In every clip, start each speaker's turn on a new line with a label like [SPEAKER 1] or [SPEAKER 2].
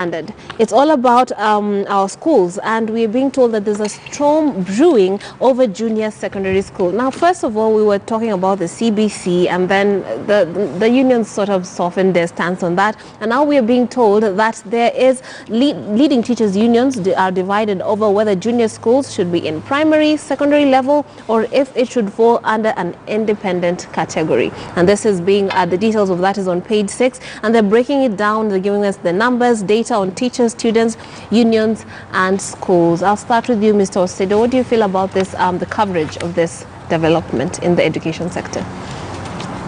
[SPEAKER 1] It's all about our schools, and we're being told that there's a storm brewing over junior secondary school. Now, first of all, we were talking about the CBC, and then the unions sort of softened their stance on that. And now we are being told that there is leading teachers unions are divided over whether junior schools should be in primary, secondary level, or if it should fall under an independent category. And this is being, the details of that is on page 6, and they're breaking it down. They're giving us the numbers, data on teachers, students, unions, and schools. I'll start with you, Mr. Osedo. What do you feel about this, the coverage of this development in the education sector?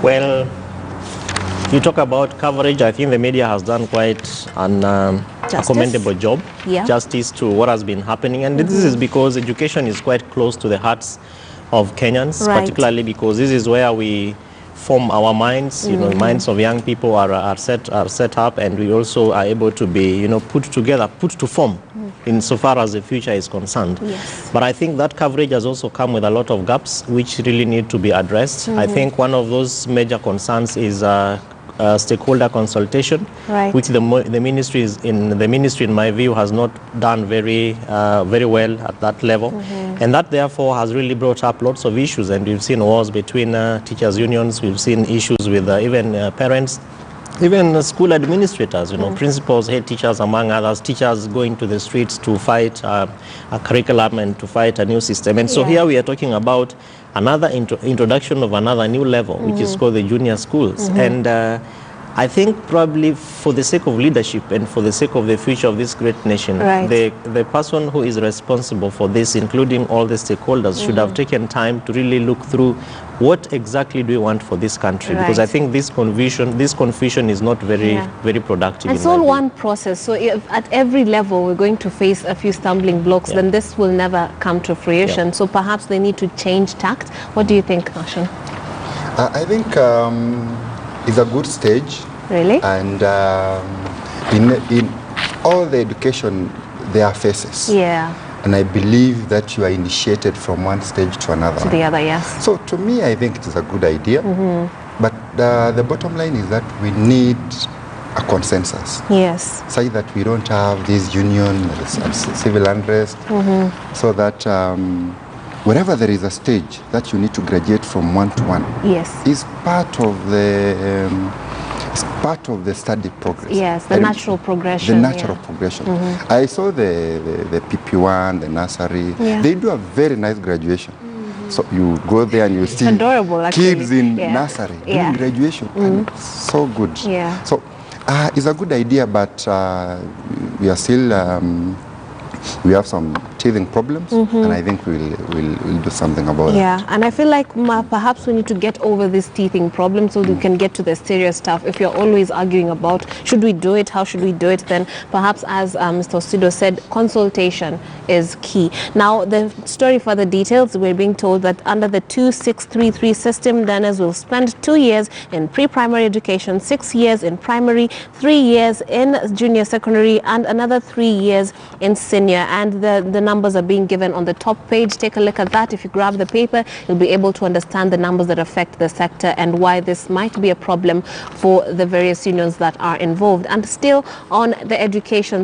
[SPEAKER 2] Well, you talk about coverage. I think the media has done quite a commendable job, justice to what has been happening. And this is because education is quite close to the hearts of Kenyans, particularly because this is where we form our minds. You know, minds of young people are set up, and we also are able to be, you know, put to form insofar as the future is concerned. Yes. But I think that coverage has also come with a lot of gaps which really need to be addressed. I think one of those major concerns is stakeholder consultation, which the ministry in my view has not done very well at that level, and that therefore has really brought up lots of issues. And we've seen wars between teachers unions, we've seen issues with even parents, even school administrators, you know, principals, head teachers, among others, teachers going to the streets to fight a curriculum and to fight a new system. And so here we are talking about another introduction of another new level, which is called the junior schools. And I think probably for the sake of leadership and for the sake of the future of this great nation, the person who is responsible for this, including all the stakeholders, should have taken time to really look through what exactly do we want for this country, because I think this confusion is not very productive.
[SPEAKER 1] It's all one process, so if at every level we're going to face a few stumbling blocks, then this will never come to fruition. So perhaps they need to change tact. What do you think, Ashan?
[SPEAKER 3] I think it's a good stage.
[SPEAKER 1] Really?
[SPEAKER 3] And in all the education, there are phases.
[SPEAKER 1] Yeah.
[SPEAKER 3] And I believe that you are initiated from one stage to another.
[SPEAKER 1] To the other, yes.
[SPEAKER 3] So to me, I think it is a good idea. But the bottom line is that we need a consensus.
[SPEAKER 1] Yes.
[SPEAKER 3] Such that we don't have this union, civil unrest, so that wherever there is a stage that you need to graduate from one to one, is part of the study progress.
[SPEAKER 1] Yes, the natural progression.
[SPEAKER 3] The natural progression. I saw the PP1, the nursery. They do a very nice graduation. So you go there and you see
[SPEAKER 1] adorable,
[SPEAKER 3] kids in nursery doing graduation. And it's so good. So it's a good idea, but we are still we have some teething problems, and I think we'll do something about it.
[SPEAKER 1] Yeah, and I feel like perhaps we need to get over this teething problem so we can get to the serious stuff. If you're always arguing about should we do it, how should we do it, then perhaps, as Mr. Osedo said, consultation is key. Now, the story for the details, we're being told that under the 2633 system, learners will spend 2 years in pre-primary education, 6 years in primary, 3 years in junior secondary, and another 3 years in senior. And the numbers are being given on the top page. Take a look at that. If you grab the paper, you'll be able to understand the numbers that affect the sector and why this might be a problem for the various unions that are involved. And still on the education